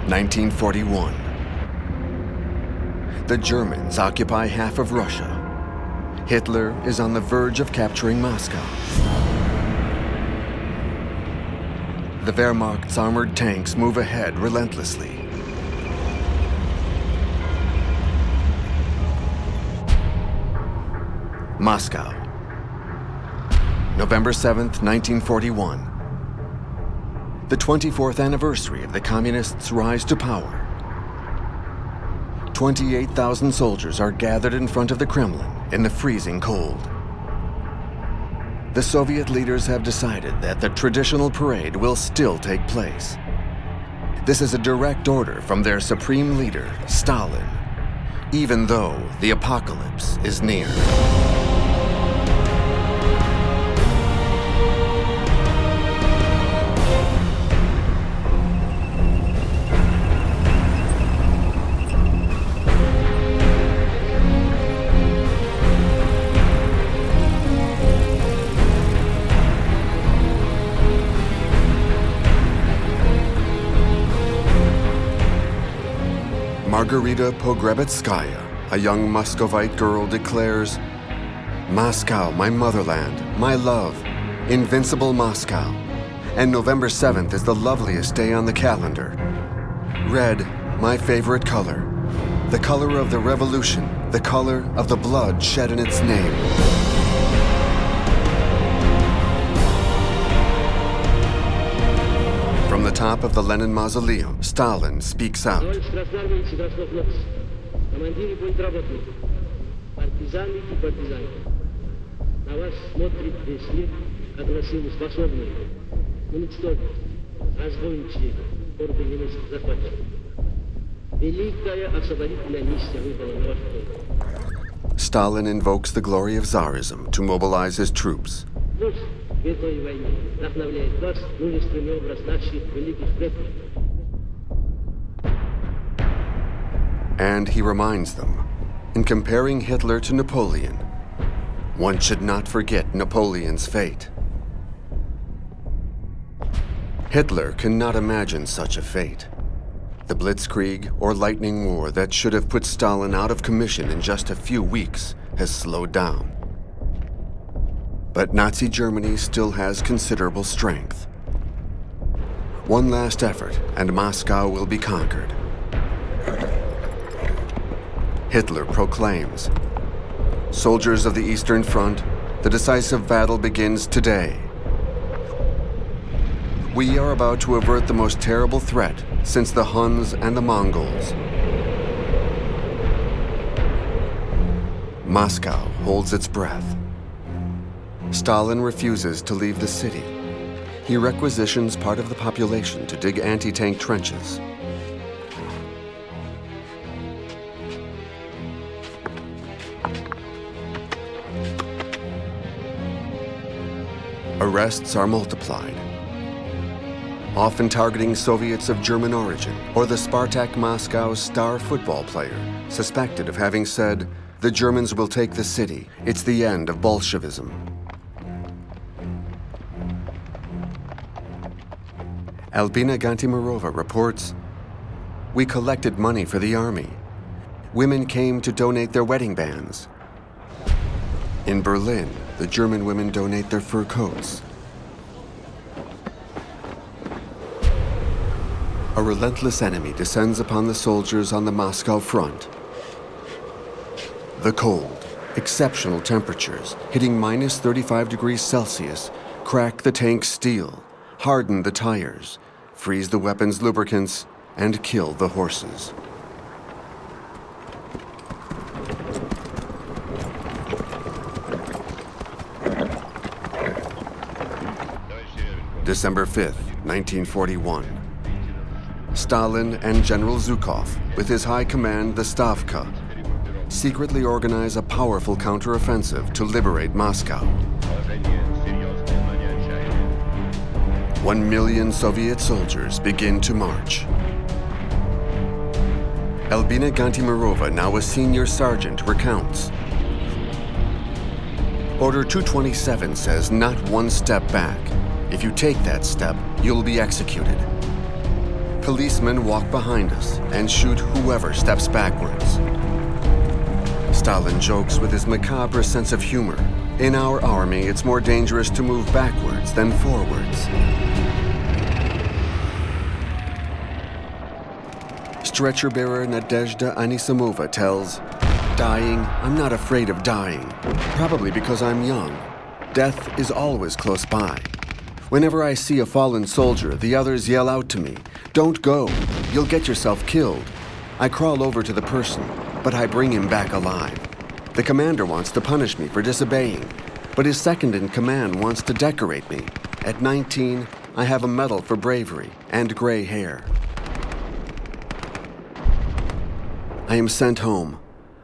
1941. The Germans occupy half of Russia. Hitler is on the verge of capturing Moscow. The Wehrmacht's armored tanks move ahead relentlessly. Moscow, November 7th, 1941. The 24th anniversary of the Communists' rise to power. 28,000 soldiers are gathered in front of the Kremlin in the freezing cold. The Soviet leaders have decided that the traditional parade will still take place. This is a direct order from their supreme leader, Stalin, even though the apocalypse is near. Margarita Pogrebetskaya, a young Muscovite girl, declares, "Moscow, my motherland, my love, invincible Moscow. And November 7th is the loveliest day on the calendar. Red, my favorite color. The color of the revolution, the color of the blood shed in its name." From the top of the Lenin Mausoleum, Stalin speaks out. Stalin invokes the glory of Tsarism to mobilize his troops. And he reminds them, in comparing Hitler to Napoleon, one should not forget Napoleon's fate. Hitler cannot imagine such a fate. The Blitzkrieg, or lightning war that should have put Stalin out of commission in just a few weeks, has slowed down. But Nazi Germany still has considerable strength. One last effort, and Moscow will be conquered. Hitler proclaims, "Soldiers of the Eastern Front, the decisive battle begins today. We are about to avert the most terrible threat since the Huns and the Mongols." Moscow holds its breath. Stalin refuses to leave the city. He requisitions part of the population to dig anti-tank trenches. Arrests are multiplied, often targeting Soviets of German origin or the Spartak Moscow star football player, suspected of having said, "The Germans will take the city. It's the end of Bolshevism." Albina Gantimirova reports, "We collected money for the army. Women came to donate their wedding bands. In Berlin, the German women donate their fur coats." A relentless enemy descends upon the soldiers on the Moscow front. The cold, exceptional temperatures, hitting minus 35 degrees Celsius, crack the tank's steel, harden the tires, freeze the weapons' lubricants, and kill the horses. December 5th, 1941. Stalin and General Zhukov, with his high command, the Stavka, secretly organize a powerful counteroffensive to liberate Moscow. 1 million Soviet soldiers begin to march. Albina Gantimirova, now a senior sergeant, recounts. Order 227 says not one step back. If you take that step, you'll be executed. Policemen walk behind us and shoot whoever steps backwards. Stalin jokes with his macabre sense of humor. In our army, it's more dangerous to move backwards than forwards. Stretcher bearer Nadezhda Anisimova tells, "Dying, I'm not afraid of dying, probably because I'm young. Death is always close by. Whenever I see a fallen soldier, the others yell out to me, 'Don't go, you'll get yourself killed.' I crawl over to the person, but I bring him back alive. The commander wants to punish me for disobeying, but his second in command wants to decorate me. At 19, I have a medal for bravery and gray hair." I am sent home.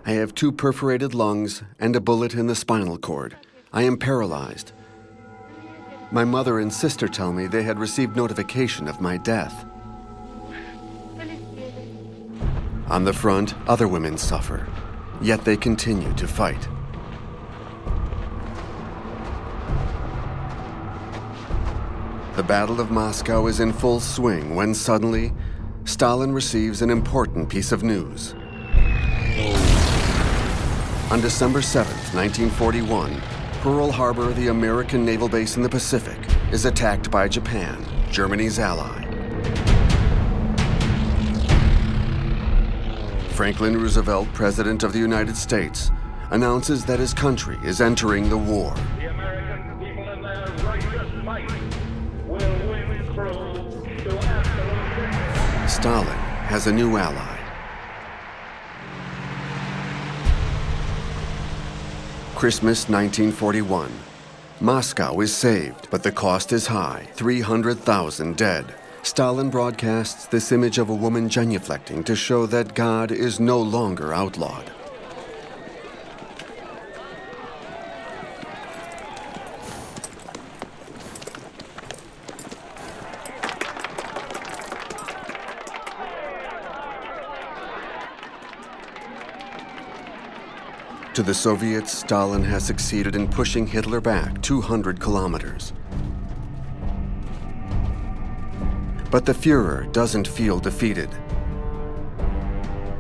I have 2 perforated lungs and a bullet in the spinal cord. I am paralyzed. My mother and sister tell me they had received notification of my death. On the front, other women suffer, yet they continue to fight. The Battle of Moscow is in full swing when suddenly, Stalin receives an important piece of news. On December 7, 1941, Pearl Harbor, the American naval base in the Pacific, is attacked by Japan, Germany's ally. Franklin Roosevelt, President of the United States, announces that his country is entering the war. The American people in their righteous might will win through to absolute. Stalin has a new ally. Christmas 1941. Moscow is saved, but the cost is high, 300,000 dead. Stalin broadcasts this image of a woman genuflecting to show that God is no longer outlawed. To the Soviets, Stalin has succeeded in pushing Hitler back 200 kilometers. But the Führer doesn't feel defeated.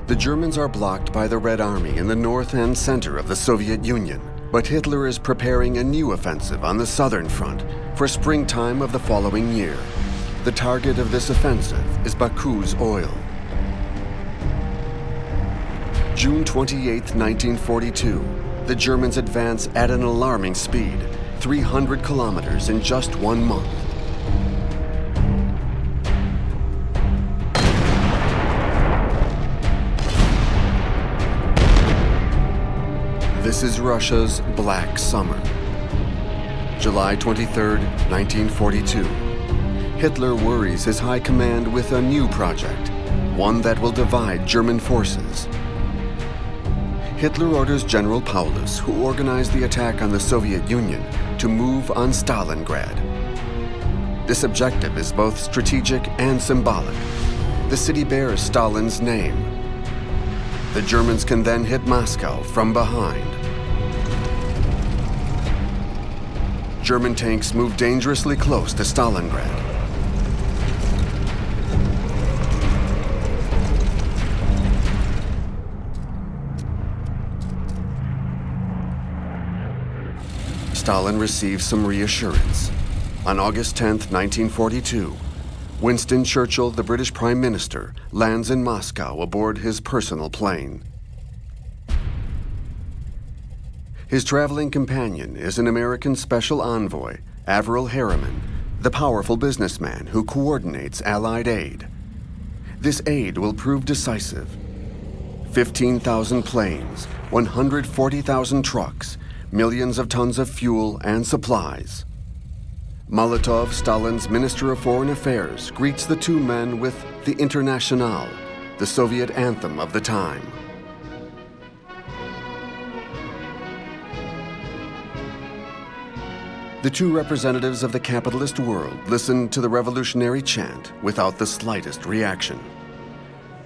The Germans are blocked by the Red Army in the north and center of the Soviet Union, but Hitler is preparing a new offensive on the southern front for springtime of the following year. The target of this offensive is Baku's oil. June 28, 1942, the Germans advance at an alarming speed, 300 kilometers in just 1 month. This is Russia's Black Summer. July 23, 1942. Hitler worries his high command with a new project, one that will divide German forces. Hitler orders General Paulus, who organized the attack on the Soviet Union, to move on Stalingrad. This objective is both strategic and symbolic. The city bears Stalin's name. The Germans can then hit Moscow from behind. German tanks move dangerously close to Stalingrad. Stalin receives some reassurance. On August 10, 1942, Winston Churchill, the British Prime Minister, lands in Moscow aboard his personal plane. His traveling companion is an American special envoy, Averell Harriman, the powerful businessman who coordinates Allied aid. This aid will prove decisive. 15,000 planes, 140,000 trucks, millions of tons of fuel and supplies. Molotov, Stalin's Minister of Foreign Affairs, greets the two men with the Internationale, the Soviet anthem of the time. The two representatives of the capitalist world listen to the revolutionary chant without the slightest reaction.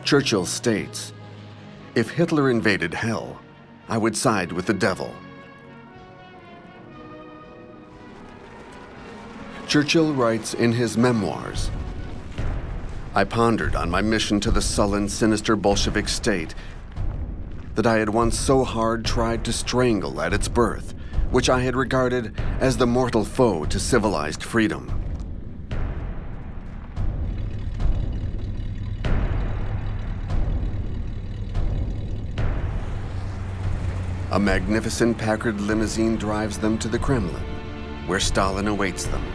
Churchill states, "If Hitler invaded hell, I would side with the devil." Churchill writes in his memoirs, I pondered on my mission to the sullen, sinister Bolshevik state that I had once so hard tried to strangle at its birth, which I had regarded as the mortal foe to civilized freedom. A magnificent Packard limousine drives them to the Kremlin, where Stalin awaits them.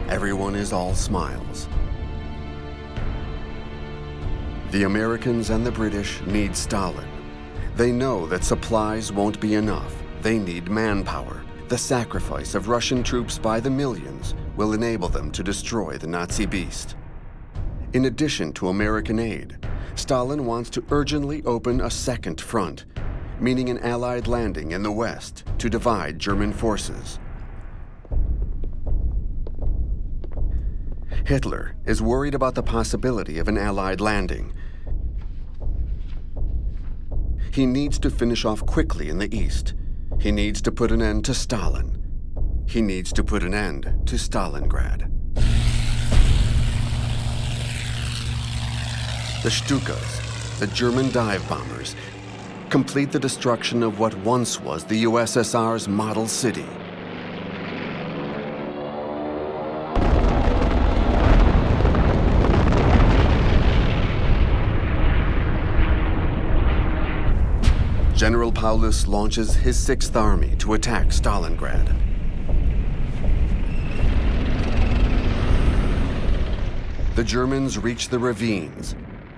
Everyone is all smiles. The Americans and the British need Stalin. They know that supplies won't be enough. They need manpower. The sacrifice of Russian troops by the millions will enable them to destroy the Nazi beast. In addition to American aid, Stalin wants to urgently open a second front, meaning an Allied landing in the West to divide German forces. Hitler is worried about the possibility of an Allied landing. He needs to finish off quickly in the East. He needs to put an end to Stalin. He needs to put an end to Stalingrad. The Stukas, the German dive bombers, complete the destruction of what once was the USSR's model city. General Paulus launches his 6th Army to attack Stalingrad. The Germans reach the ravines,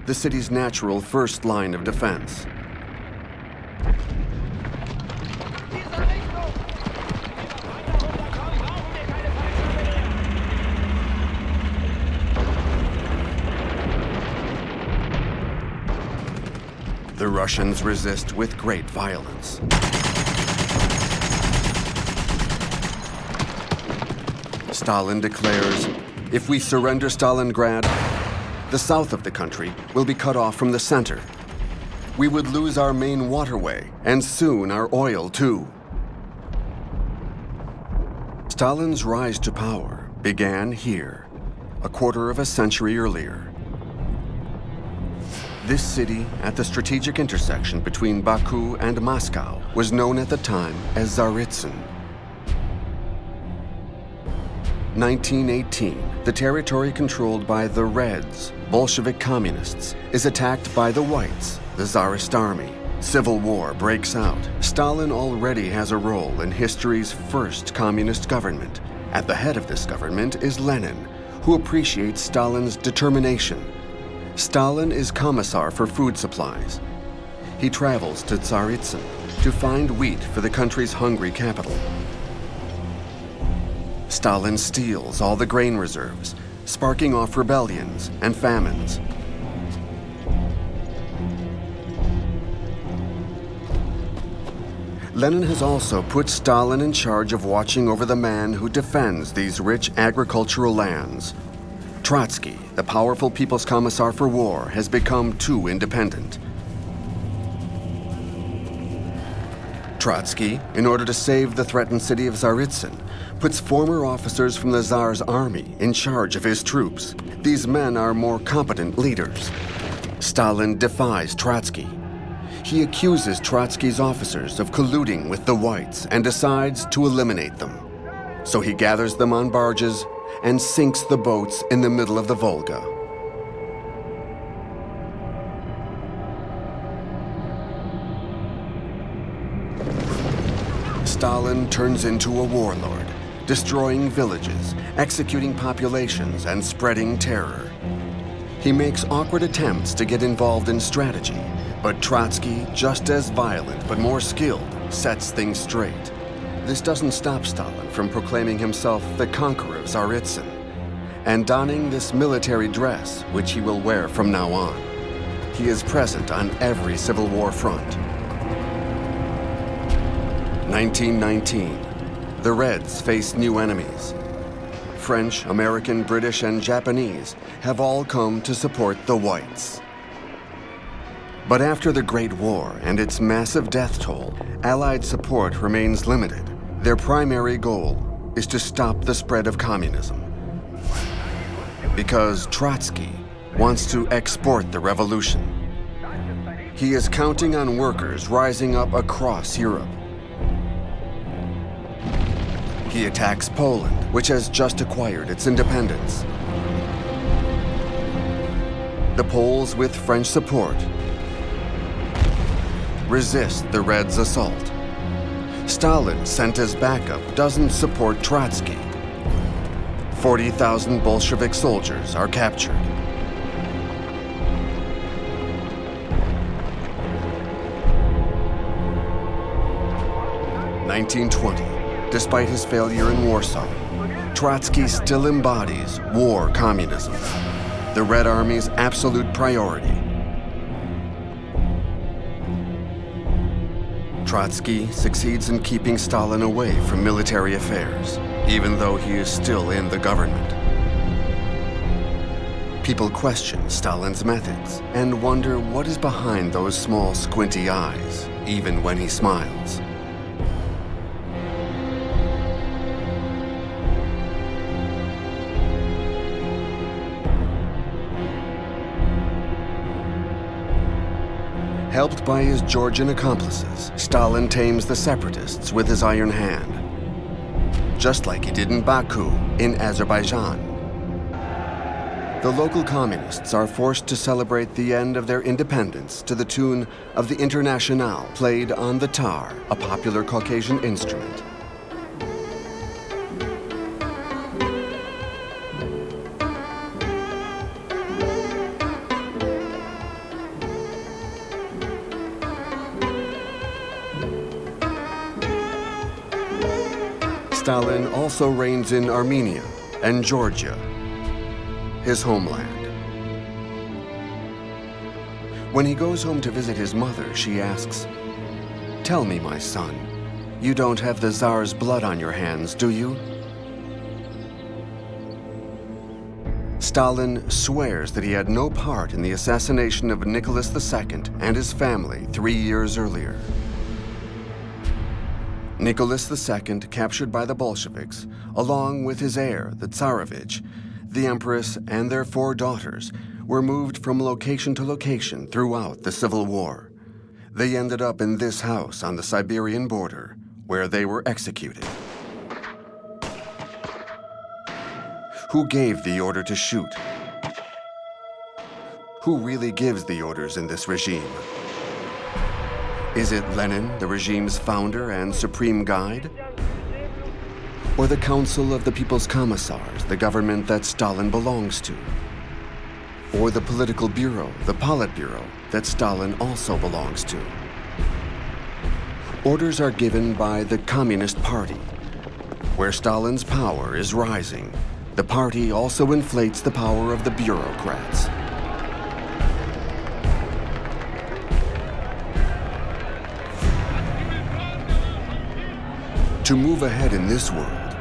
the city's natural first line of defense. The Russians resist with great violence. Stalin declares, if we surrender Stalingrad, the south of the country will be cut off from the center. We would lose our main waterway, and soon our oil too. Stalin's rise to power began here, a quarter of a century earlier. This city, at the strategic intersection between Baku and Moscow, was known at the time as Tsaritsyn. 1918, the territory controlled by the Reds, Bolshevik communists, is attacked by the Whites, the Tsarist army. Civil war breaks out. Stalin already has a role in history's first communist government. At the head of this government is Lenin, who appreciates Stalin's determination. Stalin is commissar for food supplies. He travels to Tsaritsyn to find wheat for the country's hungry capital. Stalin steals all the grain reserves, sparking off rebellions and famines. Lenin has also put Stalin in charge of watching over the man who defends these rich agricultural lands. Trotsky, the powerful People's Commissar for War, has become too independent. Trotsky, in order to save the threatened city of Tsaritsyn, puts former officers from the Tsar's army in charge of his troops. These men are more competent leaders. Stalin defies Trotsky. He accuses Trotsky's officers of colluding with the Whites and decides to eliminate them. So he gathers them on barges and sinks the boats in the middle of the Volga. Stalin turns into a warlord, destroying villages, executing populations, and spreading terror. He makes awkward attempts to get involved in strategy, but Trotsky, just as violent but more skilled, sets things straight. This doesn't stop Stalin from proclaiming himself the conqueror of Tsaritsyn and donning this military dress, which he will wear from now on. He is present on every Civil War front. 1919. The Reds face new enemies. French, American, British, and Japanese have all come to support the Whites. But after the Great War and its massive death toll, Allied support remains limited Their primary goal is to stop the spread of communism. Because Trotsky wants to export the revolution. He is counting on workers rising up across Europe. He attacks Poland, which has just acquired its independence. The Poles, with French support, resist the Reds' assault. Stalin, sent as backup, doesn't support Trotsky. 40,000 Bolshevik soldiers are captured. In 1920, despite his failure in Warsaw, Trotsky still embodies war communism, the Red Army's absolute priority. Trotsky succeeds in keeping Stalin away from military affairs, even though he is still in the government. People question Stalin's methods and wonder what is behind those small, squinty eyes, even when he smiles. Helped by his Georgian accomplices, Stalin tames the separatists with his iron hand, just like he did in Baku in Azerbaijan. The local communists are forced to celebrate the end of their independence to the tune of the Internationale, played on the tar, a popular Caucasian instrument. Stalin also reigns in Armenia and Georgia, his homeland. When he goes home to visit his mother, she asks, "Tell me, my son, you don't have the Tsar's blood on your hands, do you?" Stalin swears that he had no part in the assassination of Nicholas II and his family 3 years earlier. Nicholas II, captured by the Bolsheviks, along with his heir, the Tsarevich, the Empress, and their 4 daughters, were moved from location to location throughout the Civil War. They ended up in this house on the Siberian border, where they were executed. Who gave the order to shoot? Who really gives the orders in this regime? Is it Lenin, the regime's founder and supreme guide? Or the Council of the People's Commissars, the government that Stalin belongs to? Or the political bureau, the Politburo, that Stalin also belongs to? Orders are given by the Communist Party. Where Stalin's power is rising, the party also inflates the power of the bureaucrats. To move ahead in this world,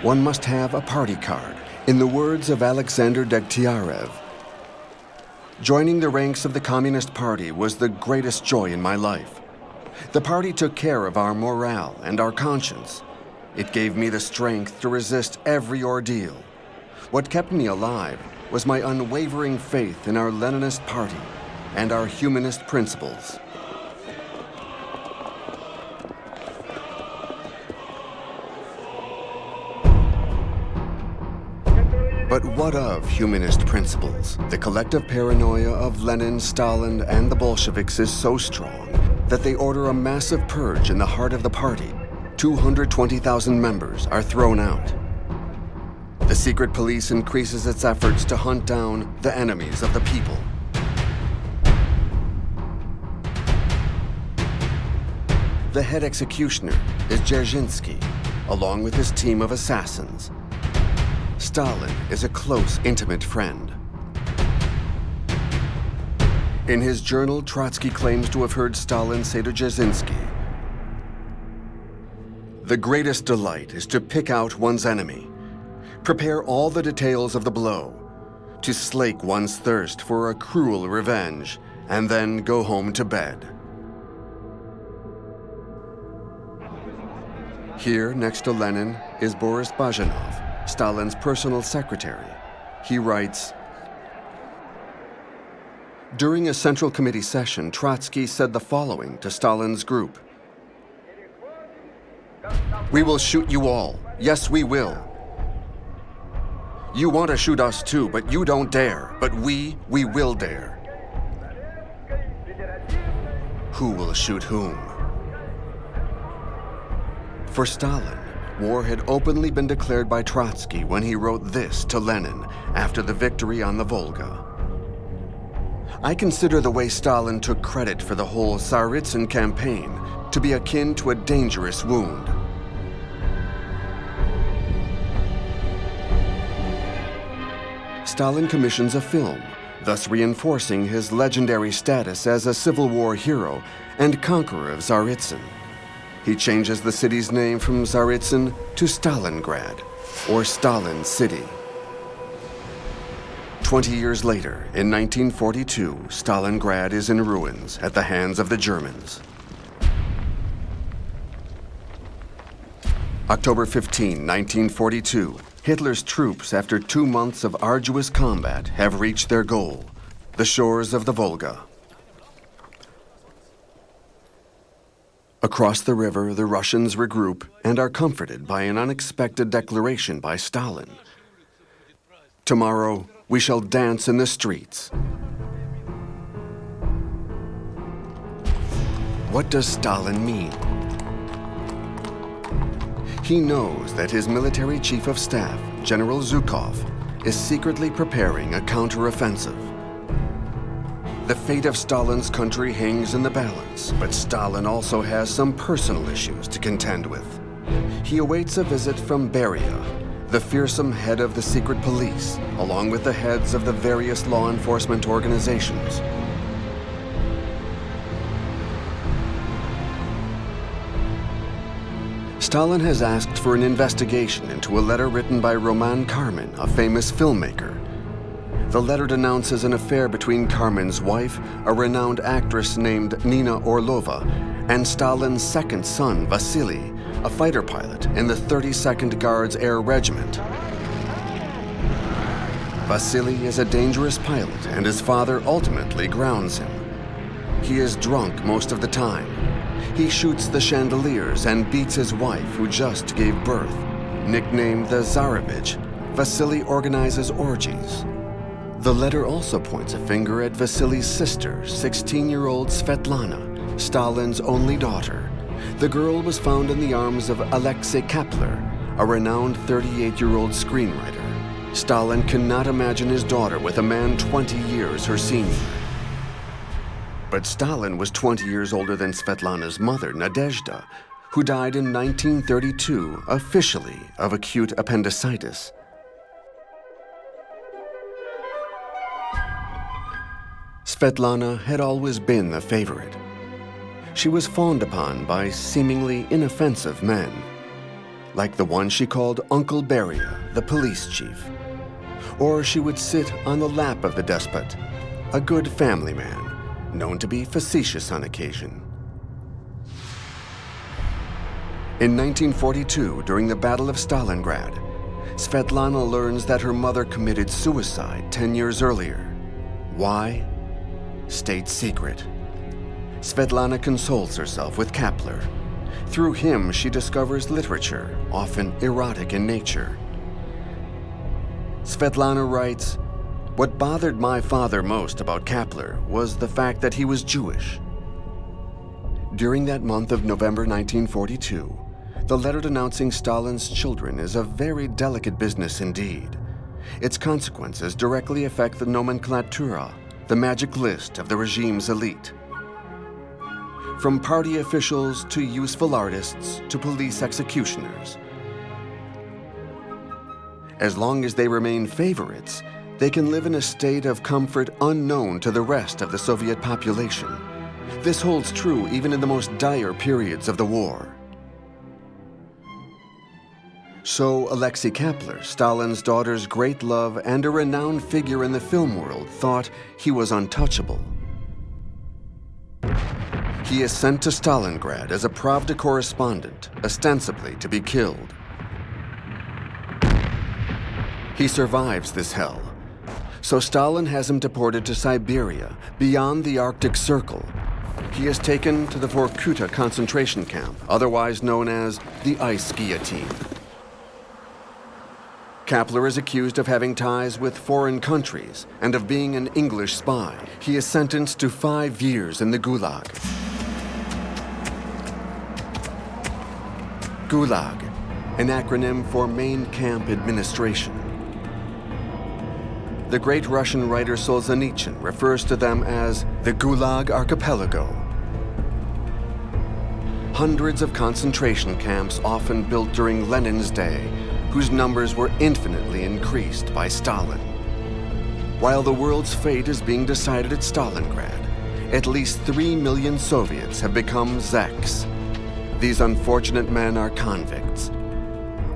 one must have a party card. In the words of Alexander Degtyarev, "Joining the ranks of the Communist Party was the greatest joy in my life. The party took care of our morale and our conscience. It gave me the strength to resist every ordeal. What kept me alive was my unwavering faith in our Leninist party and our humanist principles." But what of humanist principles? The collective paranoia of Lenin, Stalin, and the Bolsheviks is so strong that they order a massive purge in the heart of the party. 220,000 members are thrown out. The secret police increases its efforts to hunt down the enemies of the people. The head executioner is Dzerzhinsky, along with his team of assassins. Stalin is a close, intimate friend. In his journal, Trotsky claims to have heard Stalin say to Dzerzhinsky, "The greatest delight is to pick out one's enemy, prepare all the details of the blow, to slake one's thirst for a cruel revenge, and then go home to bed." Here, next to Lenin, is Boris Bajanov, Stalin's personal secretary. He writes, "During a Central Committee session, Trotsky said the following to Stalin's group. 'We will shoot you all. Yes, we will. You want to shoot us too, but you don't dare. But we will dare.' Who will shoot whom?" For Stalin, war had openly been declared by Trotsky when he wrote this to Lenin after the victory on the Volga. "I consider the way Stalin took credit for the whole Tsaritsyn campaign to be akin to a dangerous wound. Stalin commissions a film, thus reinforcing his legendary status as a Civil War hero and conqueror of Tsaritsyn. He changes the city's name from Tsaritsyn to Stalingrad, or Stalin City. 20 years later, in 1942, Stalingrad is in ruins at the hands of the Germans. October 15, 1942, Hitler's troops, after 2 months of arduous combat, have reached their goal, the shores of the Volga. Across the river, the Russians regroup and are comforted by an unexpected declaration by Stalin. "Tomorrow, we shall dance in the streets." What does Stalin mean? He knows that his military chief of staff, General Zhukov, is secretly preparing a counteroffensive. The fate of Stalin's country hangs in the balance, but Stalin also has some personal issues to contend with. He awaits a visit from Beria, the fearsome head of the secret police, along with the heads of the various law enforcement organizations. Stalin has asked for an investigation into a letter written by Roman Karmin, a famous filmmaker. The letter denounces an affair between Karmin's wife, a renowned actress named Nina Orlova, and Stalin's second son, Vasily, a fighter pilot in the 32nd Guards Air Regiment. Vasily is a dangerous pilot, and his father ultimately grounds him. He is drunk most of the time. He shoots the chandeliers and beats his wife, who just gave birth. Nicknamed the Tsarevich, Vasily organizes orgies. The letter also points a finger at Vasily's sister, 16-year-old Svetlana, Stalin's only daughter. The girl was found in the arms of Alexei Kapler, a renowned 38-year-old screenwriter. Stalin cannot imagine his daughter with a man 20 years her senior. But Stalin was 20 years older than Svetlana's mother, Nadezhda, who died in 1932, officially of acute appendicitis. Svetlana had always been the favorite. She was fawned upon by seemingly inoffensive men, like the one she called Uncle Beria, the police chief. Or she would sit on the lap of the despot, a good family man, known to be facetious on occasion. In 1942, during the Battle of Stalingrad, Svetlana learns that her mother committed suicide 10 years earlier. Why? State secret. Svetlana consoles herself with Kapler. Through him, she discovers literature, often erotic in nature. Svetlana writes, "What bothered my father most about Kapler was the fact that he was Jewish." During that month of November 1942, the letter denouncing Stalin's children is a very delicate business indeed. Its consequences directly affect the nomenklatura, the magic list of the regime's elite. From party officials to useful artists to police executioners. As long as they remain favorites, they can live in a state of comfort unknown to the rest of the Soviet population. This holds true even in the most dire periods of the war. So Alexei Kapler, Stalin's daughter's great love and a renowned figure in the film world, thought he was untouchable. He is sent to Stalingrad as a Pravda correspondent, ostensibly to be killed. He survives this hell, so Stalin has him deported to Siberia, beyond the Arctic Circle. He is taken to the Vorkuta concentration camp, otherwise known as the Ice Guillotine. Kapler is accused of having ties with foreign countries and of being an English spy. He is sentenced to 5 years in the Gulag. Gulag, an acronym for Main Camp Administration. The great Russian writer Solzhenitsyn refers to them as the Gulag Archipelago. Hundreds of concentration camps, often built during Lenin's day, whose numbers were infinitely increased by Stalin. While the world's fate is being decided at Stalingrad, at least 3 million Soviets have become zeks. These unfortunate men are convicts,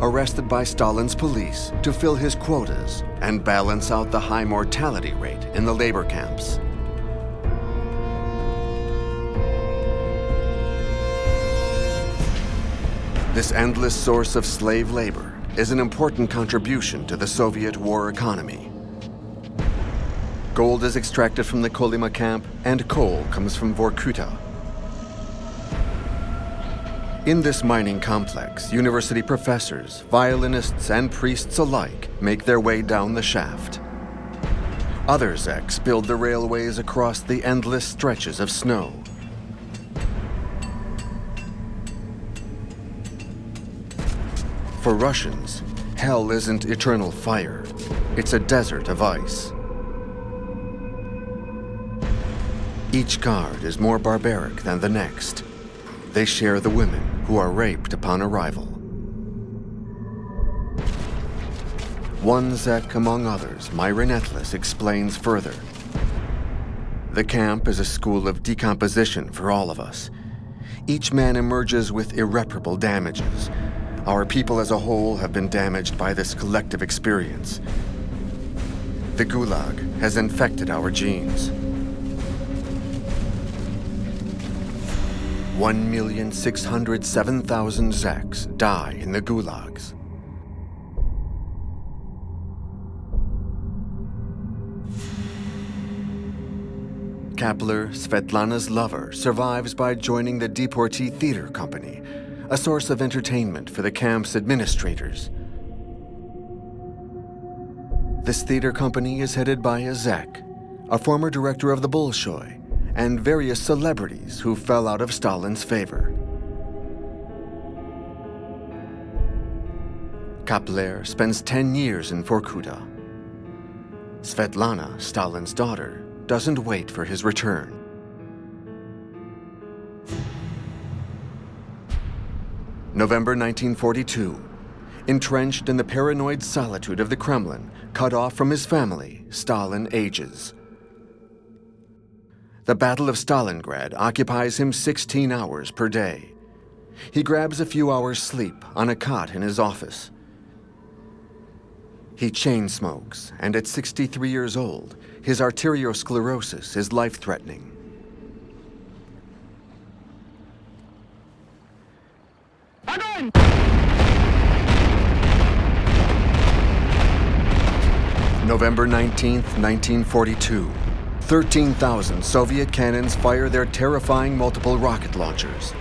arrested by Stalin's police to fill his quotas and balance out the high mortality rate in the labor camps. This endless source of slave labor is an important contribution to the Soviet war economy. Gold is extracted from the Kolyma camp, and coal comes from Vorkuta. In this mining complex, university professors, violinists, and priests alike make their way down the shaft. Other zeks build the railways across the endless stretches of snow. For Russians, hell isn't eternal fire. It's a desert of ice. Each guard is more barbaric than the next. They share the women who are raped upon arrival. One zek among others, Myron Etlis, explains further. The camp is a school of decomposition for all of us. Each man emerges with irreparable damages. Our people as a whole have been damaged by this collective experience. The Gulag has infected our genes. 1,607,000 zeks die in the gulags. Kapler, Svetlana's lover, survives by joining the Deportee Theater Company, a source of entertainment for the camp's administrators. This theater company is headed by a zek, a former director of the Bolshoi, and various celebrities who fell out of Stalin's favor. Kapler spends 10 years in Vorkuta. Svetlana, Stalin's daughter, doesn't wait for his return. November 1942. Entrenched in the paranoid solitude of the Kremlin, cut off from his family, Stalin ages. The Battle of Stalingrad occupies him 16 hours per day. He grabs a few hours' sleep on a cot in his office. He chain smokes, and at 63 years old, his arteriosclerosis is life-threatening. November 19th, 1942. 13,000 Soviet cannons fire their terrifying multiple rocket launchers.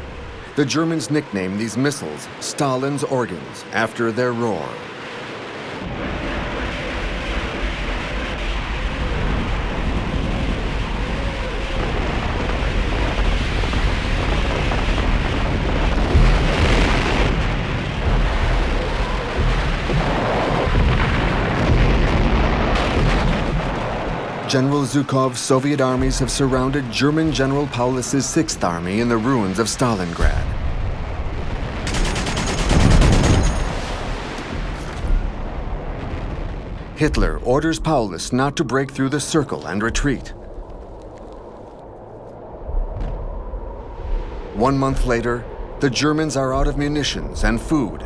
The Germans nickname these missiles Stalin's organs after their roar. General Zhukov's Soviet armies have surrounded German General Paulus's Sixth Army in the ruins of Stalingrad. Hitler orders Paulus not to break through the circle and retreat. 1 month later, the Germans are out of munitions and food.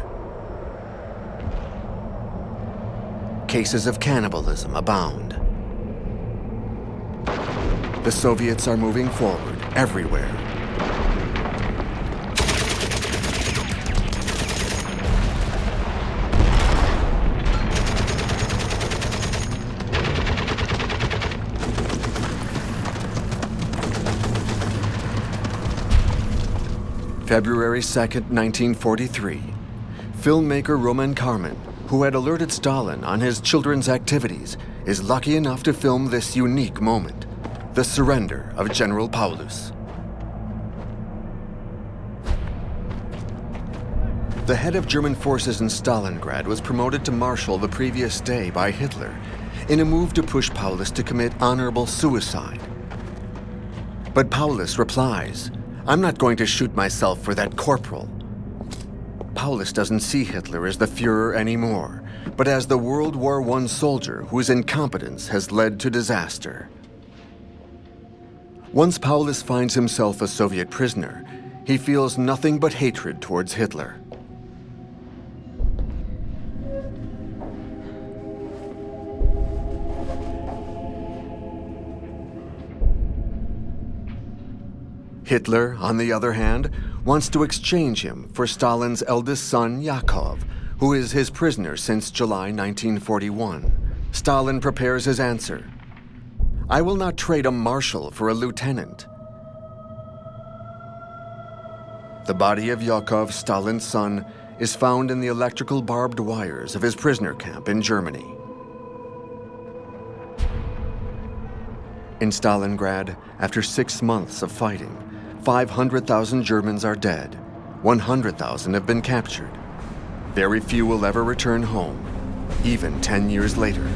Cases of cannibalism abound. The Soviets are moving forward everywhere. February 2nd, 1943, filmmaker Roman Karman, who had alerted Stalin on his children's activities, is lucky enough to film this unique moment, the surrender of General Paulus. The head of German forces in Stalingrad was promoted to marshal the previous day by Hitler in a move to push Paulus to commit honorable suicide. But Paulus replies, "I'm not going to shoot myself for that corporal." Paulus doesn't see Hitler as the Führer anymore, but as the World War I soldier whose incompetence has led to disaster. Once Paulus finds himself a Soviet prisoner, he feels nothing but hatred towards Hitler. Hitler, on the other hand, wants to exchange him for Stalin's eldest son, Yakov, who is his prisoner since July 1941. Stalin prepares his answer. "I will not trade a marshal for a lieutenant." The body of Yakov, Stalin's son, is found in the electrical barbed wires of his prisoner camp in Germany. In Stalingrad, after 6 months of fighting, 500,000 Germans are dead. 100,000 have been captured. Very few will ever return home, even 10 years later.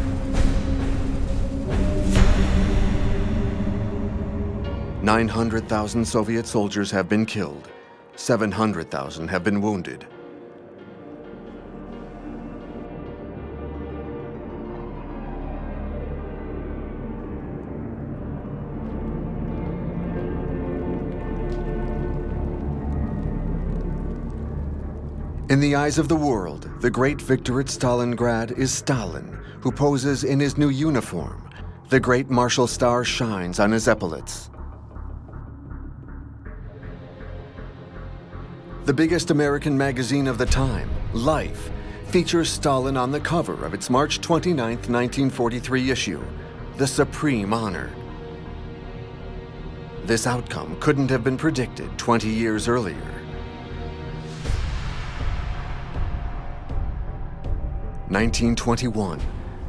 "900,000 Soviet soldiers have been killed. 700,000 have been wounded." In the eyes of the world, the great victor at Stalingrad is Stalin, who poses in his new uniform. The great martial star shines on his epaulets. The biggest American magazine of the time, Life, features Stalin on the cover of its March 29, 1943 issue, the supreme honor. This outcome couldn't have been predicted 20 years earlier. 1921.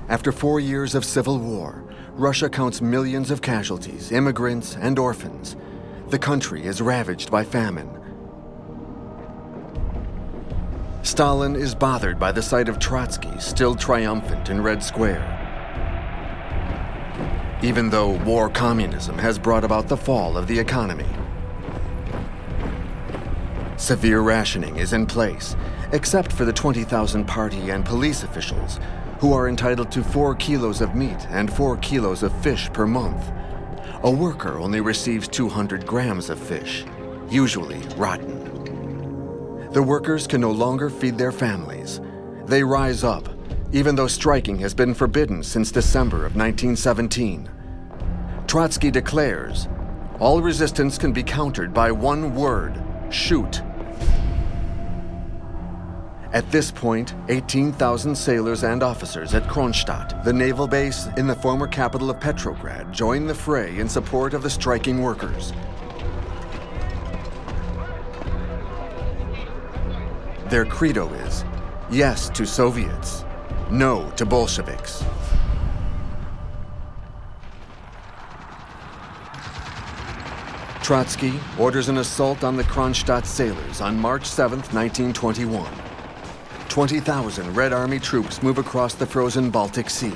After 4 years of civil war, Russia counts millions of casualties, immigrants, and orphans. The country is ravaged by famine. Stalin is bothered by the sight of Trotsky still triumphant in Red Square. Even though war communism has brought about the fall of the economy. Severe rationing is in place, except for the 20,000 party and police officials, who are entitled to 4 kilos of meat and 4 kilos of fish per month. A worker only receives 200 grams of fish, usually rotten. The workers can no longer feed their families. They rise up, even though striking has been forbidden since December of 1917. Trotsky declares, "All resistance can be countered by one word: shoot." At this point, 18,000 sailors and officers at Kronstadt, the naval base in the former capital of Petrograd, join the fray in support of the striking workers. Their credo is, yes to Soviets, no to Bolsheviks. Trotsky orders an assault on the Kronstadt sailors on March 7, 1921. 20,000 Red Army troops move across the frozen Baltic Sea.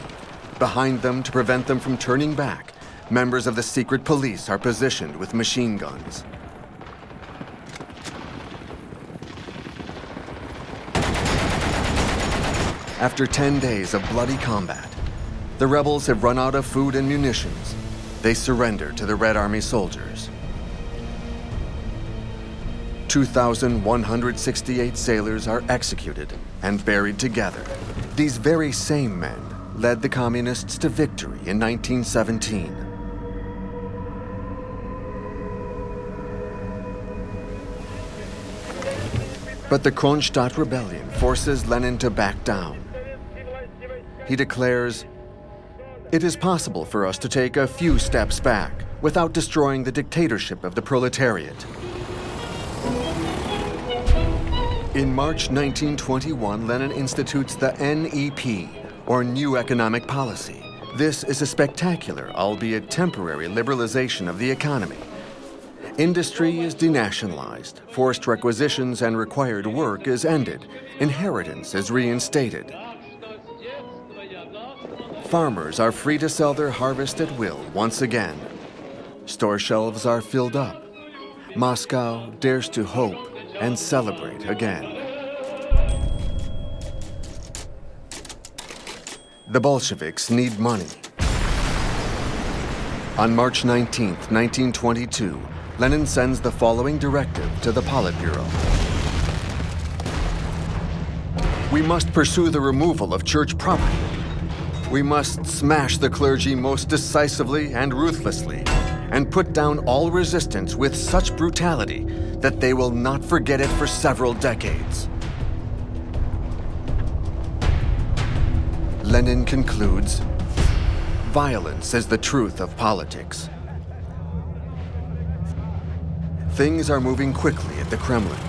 Behind them, to prevent them from turning back, members of the secret police are positioned with machine guns. After 10 days of bloody combat, the rebels have run out of food and munitions. They surrender to the Red Army soldiers. 2,168 sailors are executed and buried together. These very same men led the communists to victory in 1917. But the Kronstadt rebellion forces Lenin to back down. He declares, "It is possible for us to take a few steps back without destroying the dictatorship of the proletariat." In March 1921, Lenin institutes the NEP, or New Economic Policy. This is a spectacular, albeit temporary, liberalization of the economy. Industry is denationalized, forced requisitions and required work is ended, inheritance is reinstated. Farmers are free to sell their harvest at will once again. Store shelves are filled up. Moscow dares to hope and celebrate again. The Bolsheviks need money. On March 19, 1922, Lenin sends the following directive to the Politburo. We must pursue the removal of church property. We must smash the clergy most decisively and ruthlessly, and put down all resistance with such brutality that they will not forget it for several decades. Lenin concludes, violence is the truth of politics. Things are moving quickly at the Kremlin.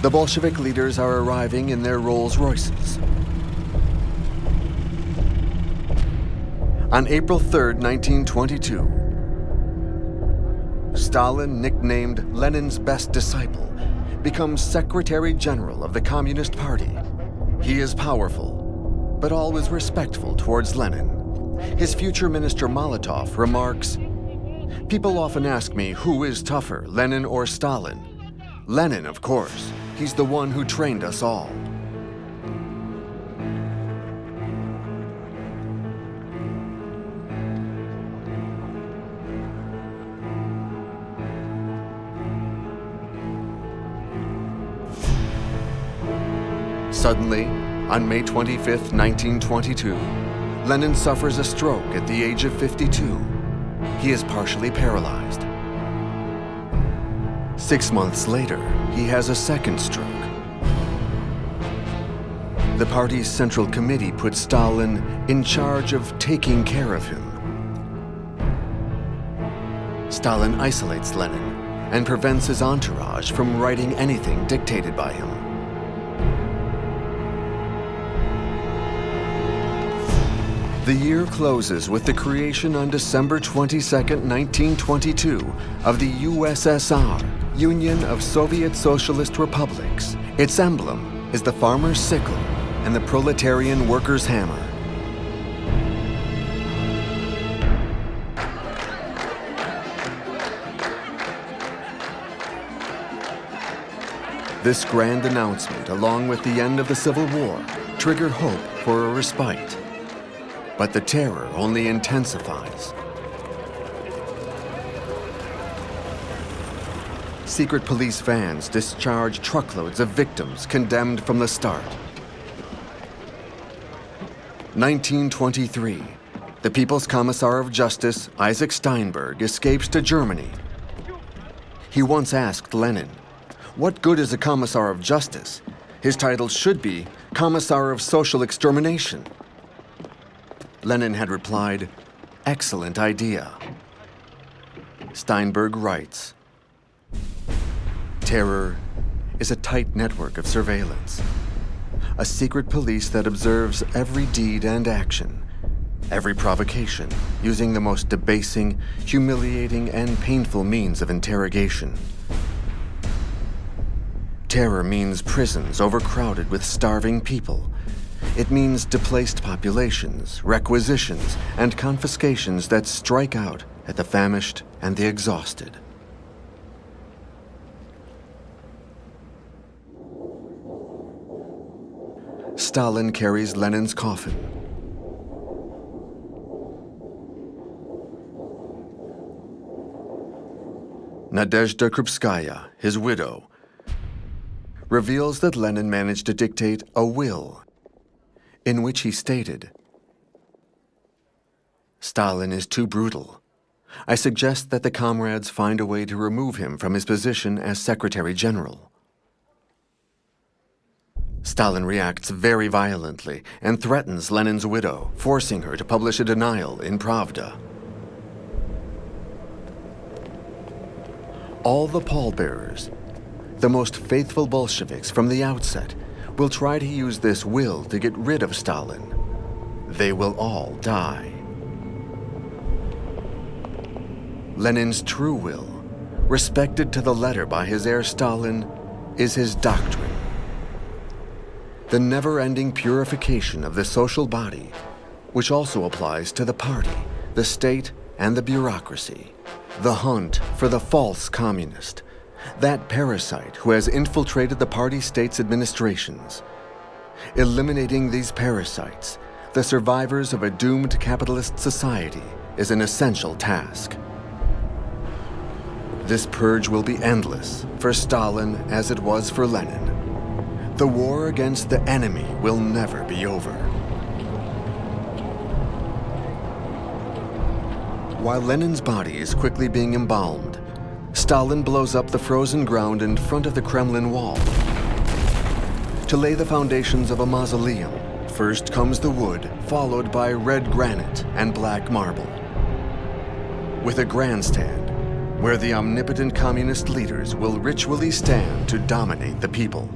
The Bolshevik leaders are arriving in their Rolls-Royces. On April 3, 1922, Stalin, nicknamed Lenin's best disciple, becomes Secretary General of the Communist Party. He is powerful, but always respectful towards Lenin. His future minister Molotov remarks, "People often ask me who is tougher, Lenin or Stalin? Lenin, of course. He's the one who trained us all." Suddenly, on May 25, 1922, Lenin suffers a stroke at the age of 52. He is partially paralyzed. 6 months later, he has a second stroke. The party's Central Committee puts Stalin in charge of taking care of him. Stalin isolates Lenin and prevents his entourage from writing anything dictated by him. The year closes with the creation on December 22, 1922, of the USSR, Union of Soviet Socialist Republics. Its emblem is the farmer's sickle and the proletarian worker's hammer. This grand announcement, along with the end of the Civil War, trigger hope for a respite. But the terror only intensifies. Secret police vans discharge truckloads of victims condemned from the start. 1923, the People's Commissar of Justice, Isaac Steinberg, escapes to Germany. He once asked Lenin, "What good is a Commissar of Justice? His title should be Commissar of Social Extermination." Lenin had replied, "Excellent idea." Steinberg writes, "Terror is a tight network of surveillance, a secret police that observes every deed and action, every provocation, using the most debasing, humiliating, and painful means of interrogation. Terror means prisons overcrowded with starving people. It means displaced populations, requisitions, and confiscations that strike out at the famished and the exhausted." Stalin carries Lenin's coffin. Nadezhda Krupskaya, his widow, reveals that Lenin managed to dictate a will in which he stated, "Stalin is too brutal. I suggest that the comrades find a way to remove him from his position as Secretary General." Stalin reacts very violently and threatens Lenin's widow, forcing her to publish a denial in Pravda. All the pallbearers, the most faithful Bolsheviks from the outset, will try to use this will to get rid of Stalin. They will all die. Lenin's true will, respected to the letter by his heir Stalin, is his doctrine. The never-ending purification of the social body, which also applies to the party, the state, and the bureaucracy. The hunt for the false communist, that parasite who has infiltrated the party state's administrations. Eliminating these parasites, the survivors of a doomed capitalist society, is an essential task. This purge will be endless for Stalin as it was for Lenin. The war against the enemy will never be over. While Lenin's body is quickly being embalmed, Stalin blows up the frozen ground in front of the Kremlin wall. To lay the foundations of a mausoleum, first comes the wood, followed by red granite and black marble. With a grandstand, where the omnipotent communist leaders will ritually stand to dominate the people.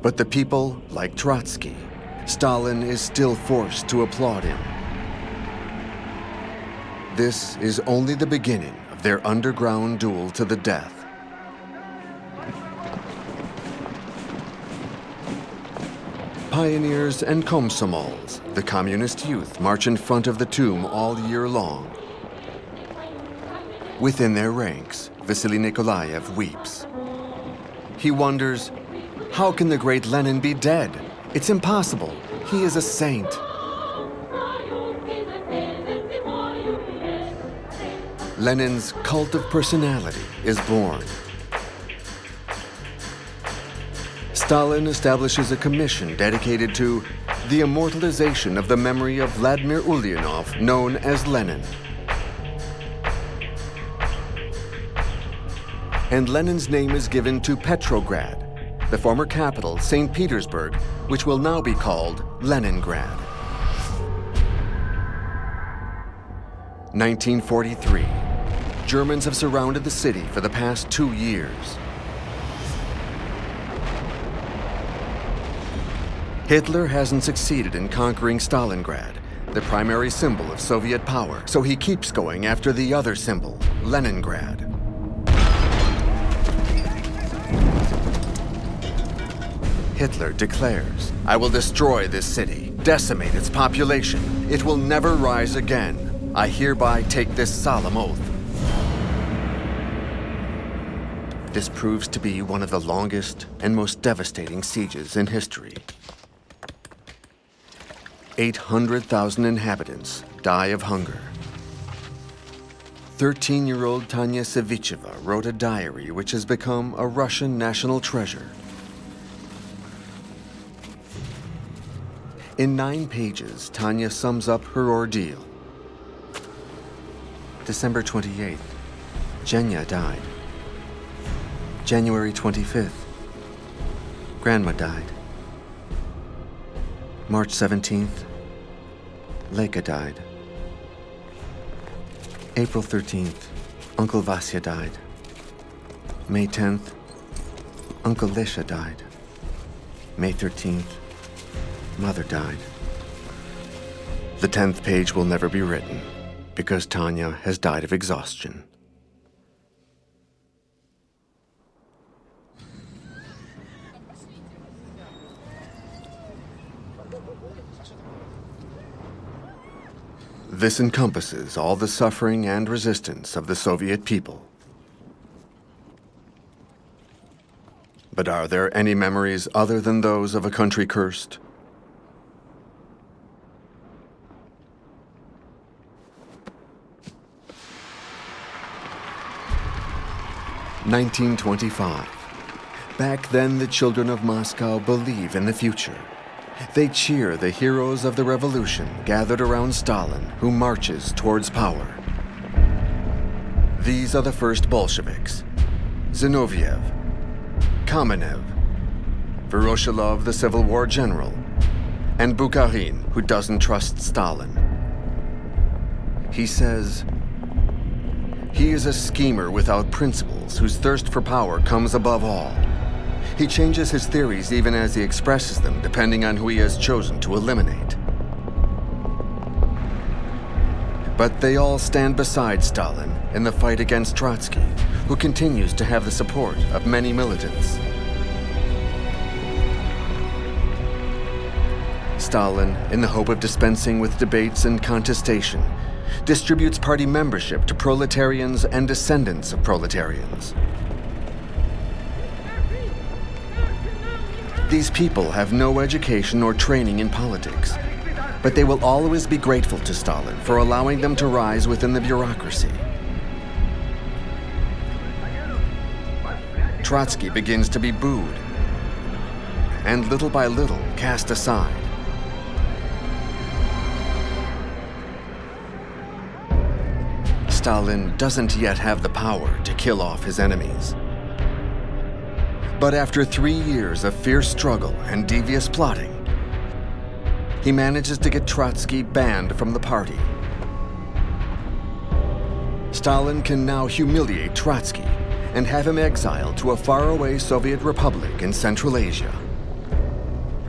But the people, like Trotsky, Stalin is still forced to applaud him. This is only the beginning of their underground duel to the death. Pioneers and komsomols, the communist youth, march in front of the tomb all year long. Within their ranks, Vasily Nikolaev weeps. He wonders, how can the great Lenin be dead? It's impossible. He is a saint. Lenin's cult of personality is born. Stalin establishes a commission dedicated to the immortalization of the memory of Vladimir Ulyanov, known as Lenin. And Lenin's name is given to Petrograd, the former capital, St. Petersburg, which will now be called Leningrad. 1943. Germans have surrounded the city for the past 2 years. Hitler hasn't succeeded in conquering Stalingrad, the primary symbol of Soviet power, so he keeps going after the other symbol, Leningrad. Hitler declares, "I will destroy this city, decimate its population. It will never rise again. I hereby take this solemn oath." This proves to be one of the longest and most devastating sieges in history. 800,000 inhabitants die of hunger. 13-year-old Tanya Savicheva wrote a diary which has become a Russian national treasure. In 9 pages, Tanya sums up her ordeal. December 28th, Zhenya died. January 25th, Grandma died. March 17th, Leka died. April 13th, Uncle Vasya died. May 10th, Uncle Lisha died. May 13th, Mother died. The 10th page will never be written because Tanya has died of exhaustion. This encompasses all the suffering and resistance of the Soviet people. But are there any memories other than those of a country cursed? (1925). Back then, the children of Moscow believe in the future. They cheer the heroes of the revolution gathered around Stalin, who marches towards power. These are the first Bolsheviks: Zinoviev, Kamenev, Voroshilov, the Civil War general, and Bukharin, who doesn't trust Stalin. He says, He is a schemer without principles whose thirst for power comes above all. He changes his theories even as he expresses them, depending on who he has chosen to eliminate. But they all stand beside Stalin in the fight against Trotsky, who continues to have the support of many militants. Stalin, in the hope of dispensing with debates and contestation, distributes party membership to proletarians and descendants of proletarians. These people have no education or training in politics, but they will always be grateful to Stalin for allowing them to rise within the bureaucracy. Trotsky begins to be booed, and little by little cast aside. Stalin doesn't yet have the power to kill off his enemies. But after 3 years of fierce struggle and devious plotting, he manages to get Trotsky banned from the party. Stalin can now humiliate Trotsky and have him exiled to a faraway Soviet republic in Central Asia.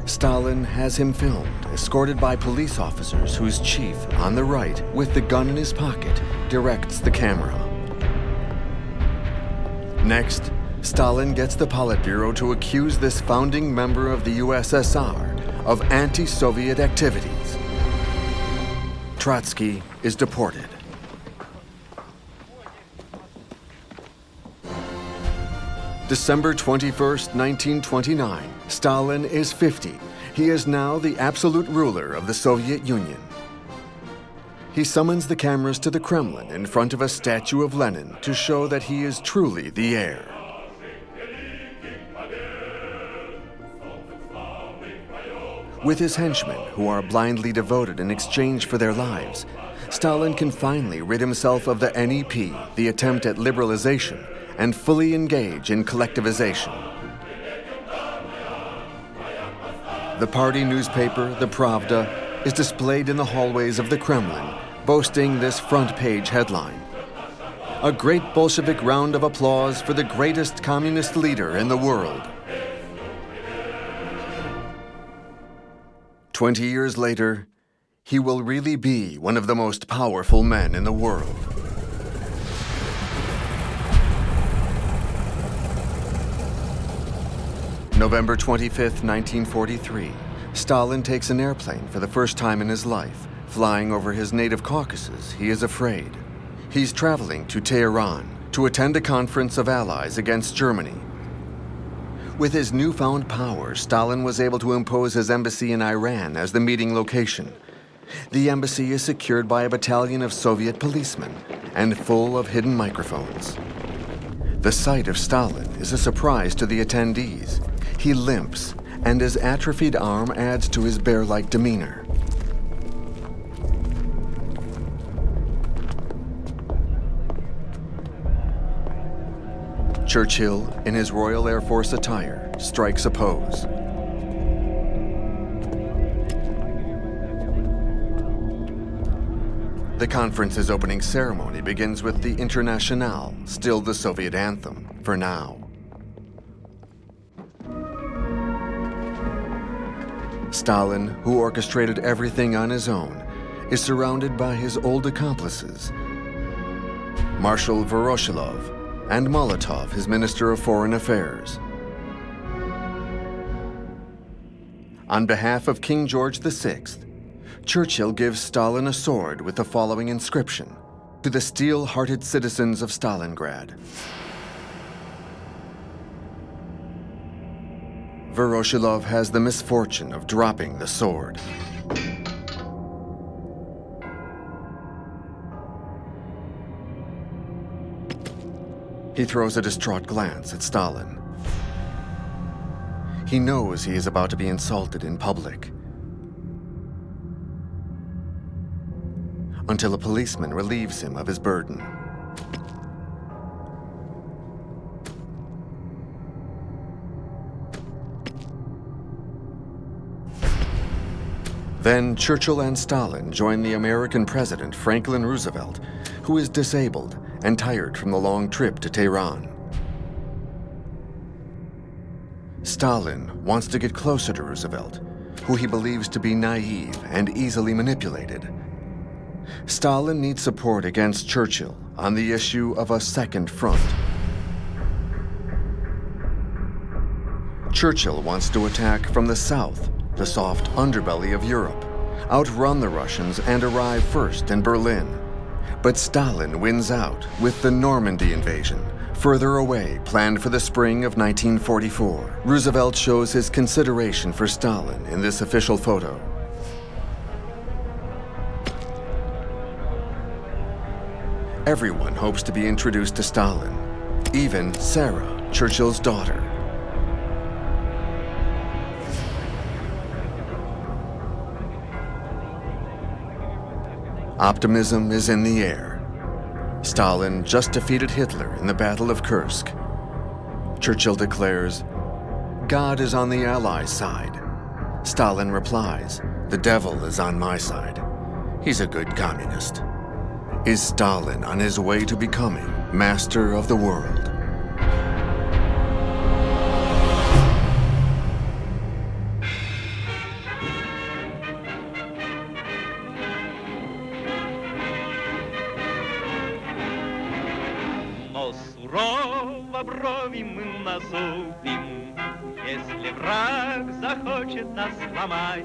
Stalin has him filmed, escorted by police officers whose chief, on the right, with the gun in his pocket, directs the camera. Next, Stalin gets the Politburo to accuse this founding member of the USSR of anti-Soviet activities. Trotsky is deported. December 21st, 1929. Stalin is 50. He is now the absolute ruler of the Soviet Union. He summons the cameras to the Kremlin in front of a statue of Lenin to show that he is truly the heir. With his henchmen, who are blindly devoted in exchange for their lives, Stalin can finally rid himself of the NEP, the attempt at liberalization, and fully engage in collectivization. The party newspaper, the Pravda, is displayed in the hallways of the Kremlin, boasting this front-page headline: "A great Bolshevik round of applause for the greatest communist leader in the world." 20 years later, he will really be one of the most powerful men in the world. November 25th, 1943. Stalin takes an airplane for the first time in his life. Flying over his native Caucasus, he is afraid. He's traveling to Tehran to attend a conference of allies against Germany. With his newfound power, Stalin was able to impose his embassy in Iran as the meeting location. The embassy is secured by a battalion of Soviet policemen and full of hidden microphones. The sight of Stalin is a surprise to the attendees. He limps, and his atrophied arm adds to his bear-like demeanor. Churchill, in his Royal Air Force attire, strikes a pose. The conference's opening ceremony begins with the Internationale, still the Soviet anthem, for now. Stalin, who orchestrated everything on his own, is surrounded by his old accomplices, Marshal Voroshilov, and Molotov, his Minister of Foreign Affairs. On behalf of King George VI, Churchill gives Stalin a sword with the following inscription: "To the steel-hearted citizens of Stalingrad." Voroshilov has the misfortune of dropping the sword. He throws a distraught glance at Stalin. He knows he is about to be insulted in public, until a policeman relieves him of his burden. Then Churchill and Stalin join the American President Franklin Roosevelt, who is disabled, and tired from the long trip to Tehran. Stalin wants to get closer to Roosevelt, who he believes to be naive and easily manipulated. Stalin needs support against Churchill on the issue of a second front. Churchill wants to attack from the south, the soft underbelly of Europe, outrun the Russians and arrive first in Berlin. But Stalin wins out with the Normandy invasion, further away, planned for the spring of 1944. Roosevelt shows his consideration for Stalin in this official photo. Everyone hopes to be introduced to Stalin, even Sarah, Churchill's daughter. Optimism is in the air. Stalin just defeated Hitler in the Battle of Kursk. Churchill declares, "God is on the Allies' side." Stalin replies, "The devil is on my side. He's a good communist." Is Stalin on his way to becoming master of the world? Сурово брови мы насупим, если враг захочет нас сломать.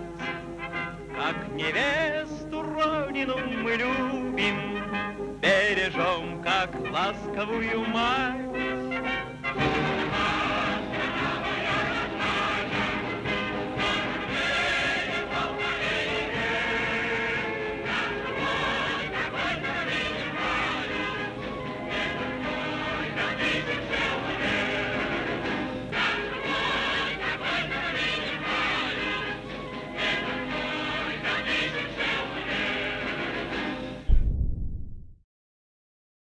Как невесту родину мы любим, бережем, как ласковую мать.